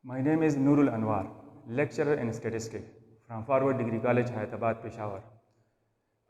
My name is Nurul Anwar, lecturer in statistics from Forward Degree College, Hyderabad, Peshawar.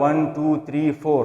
1 2 3 4,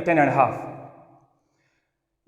10.5।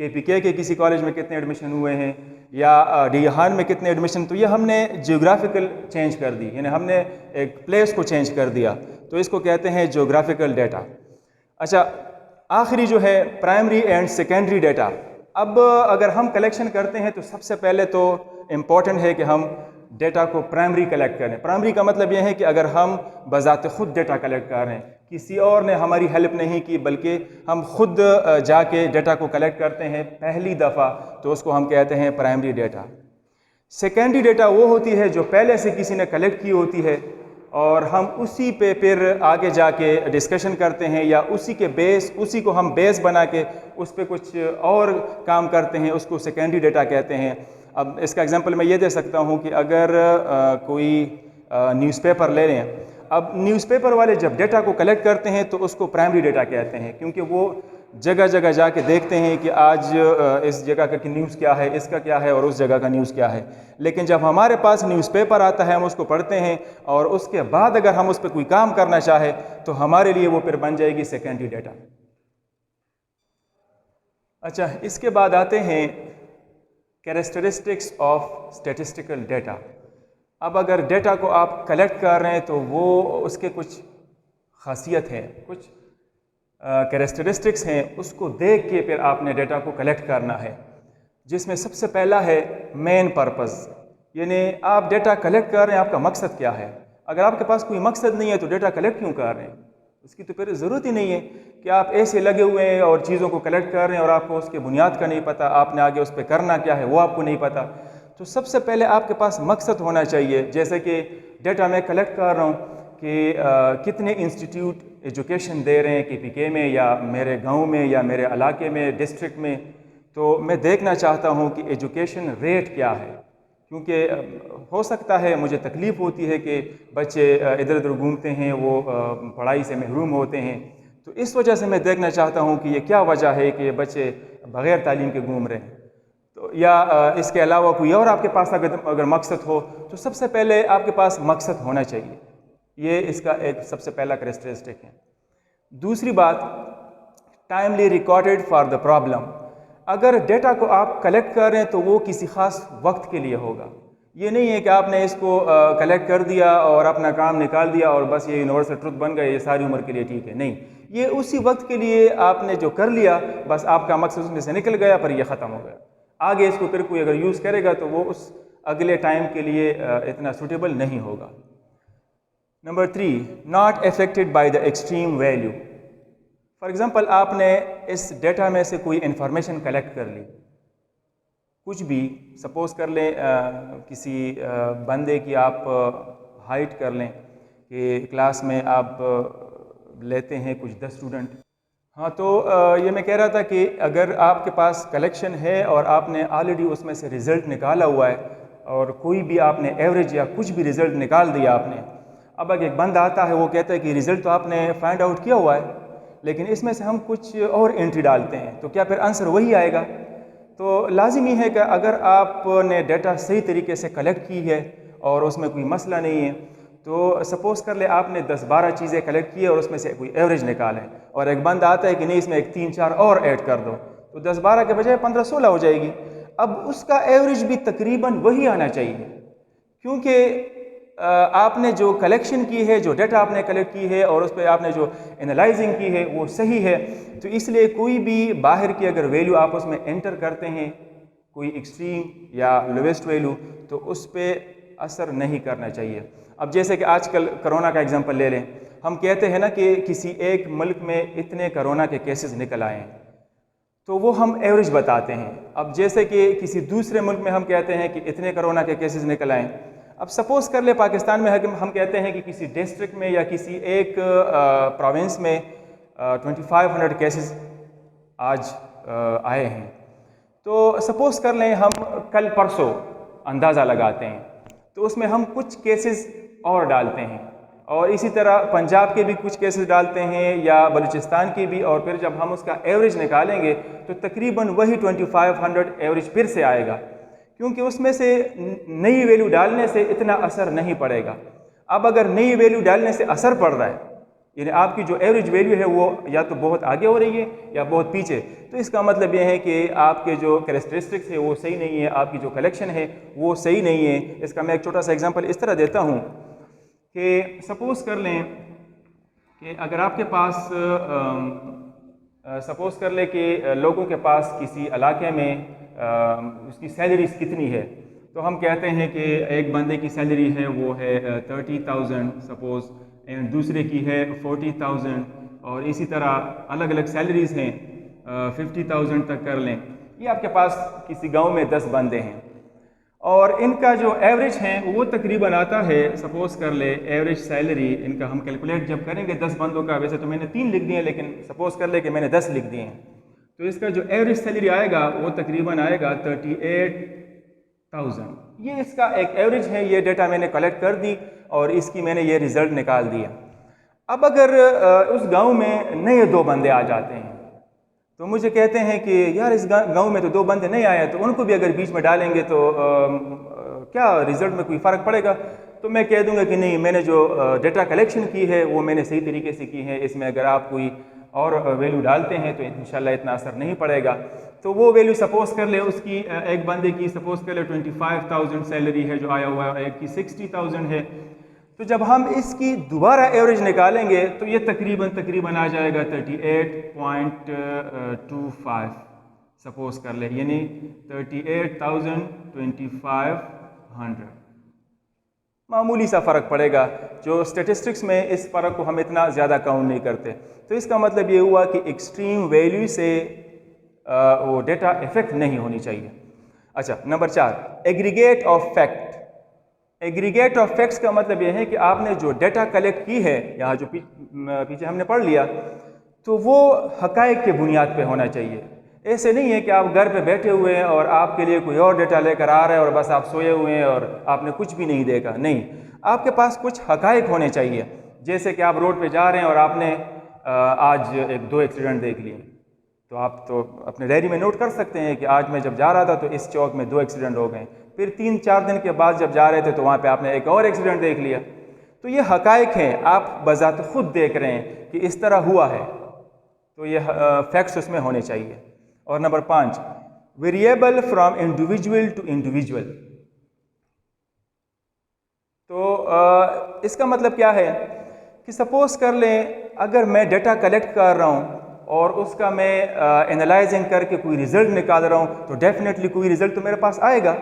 KPK کے کسی college میں کتنے admission ہوئے ہیں یا ڈیہان میں کتنے ایڈمیشن، تو یہ ہم نے جیوگرافیکل چینج کر دی، یعنی ہم نے ایک پلیس کو چینج کر دیا، تو اس کو کہتے ہیں جیوگرافیکل ڈیٹا۔ اچھا، آخری جو ہے پرائمری اینڈ سیکنڈری ڈیٹا۔ اب اگر ہم کلیکشن کرتے ہیں تو سب سے پہلے تو امپورٹنٹ ہے کہ ہم ڈیٹا کو پرائمری کلیکٹ کریں۔ پرائمری کا مطلب یہ ہے کہ اگر ہم بذات خود ڈیٹا کلیکٹ کر رہے ہیں، کسی اور نے ہماری ہیلپ نہیں کی بلکہ ہم خود جا کے ڈیٹا کو کلیکٹ کرتے ہیں پہلی دفعہ، تو اس کو ہم کہتے ہیں پرائمری ڈیٹا۔ سیکنڈری ڈیٹا وہ ہوتی ہے جو پہلے سے کسی نے کلیکٹ کی ہوتی ہے اور ہم اسی پہ پھر آگے جا کے ڈسکشن کرتے ہیں، یا اسی کو ہم بیس بنا کے اس پہ کچھ اور کام کرتے ہیں، اس کو سیکنڈری ڈیٹا کہتے ہیں۔ اب اس کا ایگزامپل میں یہ دے سکتا ہوں کہ اگر کوئی نیوز پیپر لے لیں، اب نیوز پیپر والے جب ڈیٹا کو کلیکٹ کرتے ہیں تو اس کو پرائمری ڈیٹا کہتے ہیں، کیونکہ وہ جگہ جگہ جا کے دیکھتے ہیں کہ آج اس جگہ کا نیوز کیا ہے، اس کا کیا ہے، اور اس جگہ کا نیوز کیا ہے۔ لیکن جب ہمارے پاس نیوز پیپر آتا ہے، ہم اس کو پڑھتے ہیں اور اس کے بعد اگر ہم اس پہ کوئی کام کرنا چاہے تو ہمارے لیے وہ پھر بن جائے گی سیکنڈری ڈیٹا۔ اچھا، اس کے بعد آتے ہیں کیریکٹرسٹکس آف اسٹیٹسٹیکل ڈیٹا۔ اب اگر ڈیٹا کو آپ کلیکٹ کر رہے ہیں تو وہ اس کے کچھ خاصیت ہے، کچھ کیریکٹرسٹکس ہیں، اس کو دیکھ کے پھر آپ نے ڈیٹا کو کلیکٹ کرنا ہے، جس میں سب سے پہلا ہے مین پرپز، یعنی آپ ڈیٹا کلیکٹ کر رہے ہیں، آپ کا مقصد کیا ہے۔ اگر آپ کے پاس کوئی مقصد نہیں ہے تو ڈیٹا کلیکٹ کیوں کر رہے ہیں؟ اس کی تو پھر ضرورت ہی نہیں ہے کہ آپ ایسے لگے ہوئے ہیں اور چیزوں کو کلیکٹ کر رہے ہیں اور آپ کو اس کے بنیاد کا نہیں پتہ، آپ نے آگے اس پہ کرنا کیا ہے وہ آپ کو نہیں پتہ۔ تو سب سے پہلے آپ کے پاس مقصد ہونا چاہیے، جیسے کہ ڈیٹا میں کلیکٹ کر رہا ہوں کہ کتنے انسٹیٹیوٹ ایجوکیشن دے رہے ہیں KPK میں یا میرے گاؤں میں یا میرے علاقے میں، ڈسٹرکٹ میں، تو میں دیکھنا چاہتا ہوں کہ ایجوکیشن ریٹ کیا ہے، کیونکہ ہو سکتا ہے مجھے تکلیف ہوتی ہے کہ بچے ادھر ادھر گھومتے ہیں، وہ پڑھائی سے محروم ہوتے ہیں، تو اس وجہ سے میں دیکھنا چاہتا ہوں کہ یہ کیا وجہ ہے کہ بچے بغیر تعلیم کے گھوم رہے ہیں۔ تو یا اس کے علاوہ کوئی اور آپ کے پاس اگر مقصد ہو تو سب سے پہلے آپ کے پاس مقصد ہونا چاہیے، یہ اس کا ایک سب سے پہلا کریکٹرسٹک ہے۔ دوسری بات، timely recorded for the problem. اگر ڈیٹا کو آپ کلیکٹ کر رہے ہیں تو وہ کسی خاص وقت کے لیے ہوگا، یہ نہیں ہے کہ آپ نے اس کو کلیکٹ کر دیا اور اپنا کام نکال دیا اور بس یہ یونیورسل ٹروتھ بن گئے، یہ ساری عمر کے لیے ٹھیک ہے، نہیں، یہ اسی وقت کے لیے آپ نے جو کر لیا، بس آپ کا مقصد اس میں سے نکل گیا، پر یہ ختم ہو گیا۔ آگے اس کو پھر کوئی اگر یوز کرے گا تو وہ اس اگلے ٹائم کے لیے اتنا سوٹیبل نہیں ہوگا۔ Number 3، not affected by the extreme value. For example, آپ نے اس ڈیٹا میں سے کوئی انفارمیشن کلیکٹ کر لی، کچھ بھی، سپوز کر لیں کسی بندے کی آپ ہائٹ کر لیں کہ کلاس میں آپ لیتے ہیں کچھ 10 اسٹوڈنٹ، ہاں، تو یہ میں کہہ رہا تھا کہ اگر آپ کے پاس کلیکشن ہے اور آپ نے آلریڈی اس میں سے رزلٹ نکالا ہوا ہے اور کوئی بھی آپ نے ایوریج یا کچھ بھی رزلٹ نکال دیا آپ نے، اب اگر ایک بندہ آتا ہے وہ کہتا ہے کہ رزلٹ تو آپ نے فائنڈ آؤٹ کیا ہوا ہے لیکن اس میں سے ہم کچھ اور انٹری ڈالتے ہیں، تو کیا پھر آنسر وہی آئے گا؟ تو لازمی ہے کہ اگر آپ نے ڈیٹا صحیح طریقے سے کلیکٹ کی ہے اور اس میں کوئی مسئلہ نہیں ہے، تو سپوز کر لیں آپ نے 10-12 چیزیں کلیکٹ کی ہے اور اس میں سے کوئی ایوریج نکالیں، اور ایک بندہ آتا ہے کہ نہیں اس میں ایک 3-4 اور ایڈ کر دو، تو 10-12 کے بجائے 15-16 ہو جائے گی۔ اب اس کا ایوریج بھی تقریباً وہی آنا چاہیے، کیونکہ آپ نے جو کلیکشن کی ہے، جو ڈیٹا آپ نے کلیکٹ کی ہے اور اس پہ آپ نے جو انالائزنگ کی ہے وہ صحیح ہے، تو اس لیے کوئی بھی باہر کی اگر ویلیو آپ اس میں انٹر کرتے ہیں، کوئی ایکسٹریم یا لویسٹ ویلیو، تو اس پہ اثر نہیں کرنا چاہیے۔ اب جیسے کہ آج کل کرونا کا ایگزامپل لے لیں، ہم کہتے ہیں نا کہ کسی ایک ملک میں اتنے کرونا کے کیسز نکل آئے ہیں، تو وہ ہم ایوریج بتاتے ہیں۔ اب جیسے کہ کسی دوسرے ملک میں ہم کہتے ہیں کہ اتنے کرونا کے کیسز نکل آئے، اب سپوز کر لیں پاکستان میں ہم کہتے ہیں کہ کسی ڈسٹرکٹ میں یا کسی ایک پروونس میں 2500 کیسز آج آئے ہیں، تو سپوز کر لیں ہم کل پرسوں اندازہ لگاتے ہیں، تو اس میں ہم کچھ کیسز اور ڈالتے ہیں، اور اسی طرح پنجاب کے بھی کچھ کیسز ڈالتے ہیں یا بلوچستان کی بھی، اور پھر جب ہم اس کا ایوریج نکالیں گے تو تقریباً وہی 2500 ایوریج پھر سے آئے گا، کیونکہ اس میں سے نئی ویلیو ڈالنے سے اتنا اثر نہیں پڑے گا۔ اب اگر نئی ویلیو ڈالنے سے اثر پڑ رہا ہے یعنی آپ کی جو ایوریج ویلیو ہے وہ یا تو بہت آگے ہو رہی ہے یا بہت پیچھے. تو اس کا مطلب یہ ہے کہ آپ کے جو کریکٹرسٹکس ہے وہ صحیح نہیں ہے, آپ کی جو کلیکشن ہے وہ صحیح نہیں ہے. اس کا میں ایک چھوٹا سا ایگزامپل اس طرح دیتا ہوں کہ سپوز کر لیں کہ اگر آپ کے پاس سپوز کر لیں کہ لوگوں کے پاس کسی علاقے میں اس کی سیلریز کتنی ہے, تو ہم کہتے ہیں کہ ایک بندے کی سیلری ہے وہ ہے 30,000 سپوز, اینڈ دوسرے کی ہے 40,000, اور اسی طرح الگ الگ سیلریز ہیں 50,000 تک کر لیں. یہ آپ کے پاس کسی گاؤں میں 10 بندے ہیں اور ان کا جو ایوریج ہے وہ تقریباً آتا ہے, سپوز کر لے ایوریج سیلری ان کا ہم کیلکولیٹ جب کریں گے 10 بندوں کا, ویسے تو میں نے 3 لکھ دیے ہیں لیکن سپوز کر لے کہ میں نے 10 لکھ دیے ہیں, تو اس کا جو ایوریج سیلری آئے گا وہ تقریباً آئے گا 38,000. یہ اس کا ایک ایوریج ہے, یہ ڈیٹا میں نے کلیکٹ کر دی اور اس کی میں نے یہ ریزلٹ نکال دیا. اب اگر اس گاؤں میں نئے 2 بندے آ جاتے ہیں تو مجھے کہتے ہیں کہ یار اس گاؤں میں تو 2 بندے نہیں آئے, تو ان کو بھی اگر بیچ میں ڈالیں گے تو کیا ریزلٹ میں کوئی فرق پڑے گا؟ تو میں کہہ دوں گا کہ نہیں, میں نے جو ڈیٹا کلیکشن کی ہے وہ میں نے صحیح طریقے سے کی ہے, اس میں اگر آپ کوئی اور ویلیو ڈالتے ہیں تو انشاءاللہ اتنا اثر نہیں پڑے گا. تو وہ ویلیو سپوز کر لے اس کی ایک بندے کی سپوز کر لے 25,000 سیلری ہے جو آیا ہوا ہے, ایک کی 60,000 ہے. تو جب ہم اس کی دوبارہ ایوریج نکالیں گے تو یہ تقریباً آ جائے گا 38.25 سپوز کر لیں, یعنی 38,2500. معمولی سا فرق پڑے گا, جو اسٹیٹسٹکس میں اس فرق کو ہم اتنا زیادہ کاؤنٹ نہیں کرتے. تو اس کا مطلب یہ ہوا کہ ایکسٹریم ویلیو سے وہ ڈیٹا افیکٹ نہیں ہونی چاہیے. اچھا, number 4 aggregate of fact. Aggregate of facts کا مطلب یہ ہے کہ آپ نے جو ڈیٹا کلیکٹ کی ہے, یہاں جو پیچھے ہم نے پڑھ لیا, تو وہ حقائق کے بنیاد پہ ہونا چاہیے. ایسے نہیں ہے کہ آپ گھر پہ بیٹھے ہوئے ہیں اور آپ کے لیے کوئی اور ڈیٹا لے کر آ رہا ہے اور بس آپ سوئے ہوئے ہیں اور آپ نے کچھ بھی نہیں دیکھا. نہیں, آپ کے پاس کچھ حقائق ہونے چاہیے. جیسے کہ آپ روڈ پہ جا رہے ہیں اور آپ نے آج 2 ایکسیڈنٹ دیکھ لیے, تو آپ تو اپنے ڈائری میں نوٹ کر سکتے ہیں کہ آج میں جب جا رہا تھا تو اس چوک میں 2 ایکسیڈنٹ ہو گئے. پھر 3-4 دن کے بعد جب جا رہے تھے تو وہاں پہ آپ نے ایک اور ایکسیڈنٹ دیکھ لیا. تو یہ حقائق ہیں, آپ بذات خود دیکھ رہے ہیں کہ اس طرح ہوا ہے, تو یہ فیکٹس اس میں ہونے چاہیے. اور number 5 variable from individual to individual. تو اس کا مطلب کیا ہے کہ سپوز کر لیں اگر میں ڈیٹا کلیکٹ کر رہا ہوں اور اس کا میں انالائزنگ کر کے کوئی ریزلٹ نکال رہا ہوں تو ڈیفینیٹلی کوئی ریزلٹ تو میرے پاس آئے گا.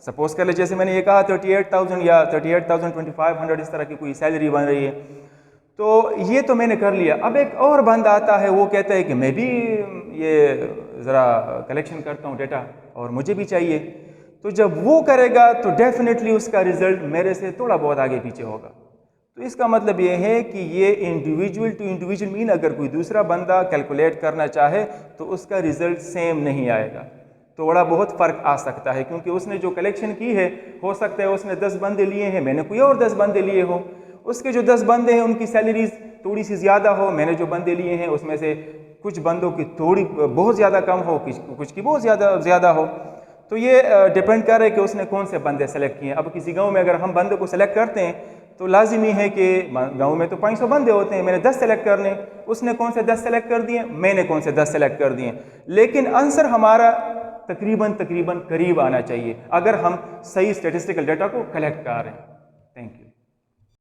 سپوز کر لیں جیسے میں نے یہ کہا 38,000 یا 38,2500 اس طرح کی کوئی سیلری بن رہی ہے, تو یہ تو میں نے کر لیا. اب ایک اور بندہ آتا ہے, وہ کہتا ہے کہ میں بھی یہ ذرا کلیکشن کرتا ہوں ڈیٹا اور مجھے بھی چاہیے. تو جب وہ کرے گا تو ڈیفینیٹلی اس کا ریزلٹ میرے سے تھوڑا بہت آگے پیچھے ہوگا. تو اس کا مطلب یہ ہے کہ یہ انڈیویجول ٹو انڈیویجول مین, اگر کوئی دوسرا بندہ کیلکولیٹ کرنا چاہے تو اس کا ریزلٹ سیم نہیں آئے گا, تھوڑا بہت فرق آ سکتا ہے, کیونکہ اس نے جو کلیکشن کی ہے ہو سکتا ہے اس نے 10 بندے لیے ہیں, میں نے کوئی اور 10 بندے لیے ہو. اس کے جو 10 بندے ہیں ان کی سیلریز تھوڑی سی زیادہ ہو, میں نے جو بندے لیے ہیں اس میں سے کچھ بندوں کی تھوڑی بہت زیادہ کم ہو, کچھ کی بہت زیادہ ہو. تو یہ ڈپینڈ کر رہا ہے کہ اس نے کون سے بندے سلیکٹ کیے ہیں. اب کسی گاؤں میں اگر ہم بندے کو سلیکٹ کرتے ہیں تو لازمی ہے کہ گاؤں میں تو 500 بندے ہوتے ہیں, میں نے 10 سلیکٹ کرنے, اس نے کون سے 10 سلیکٹ کر دیے, میں نے کون سے 10 سلیکٹ کر دیے, لیکن آنسر ہمارا تقریباً قریب آنا چاہیے اگر ہم صحیح اسٹیٹسٹیکل ڈیٹا کو کلیکٹ کر رہے ہیں. Thank you.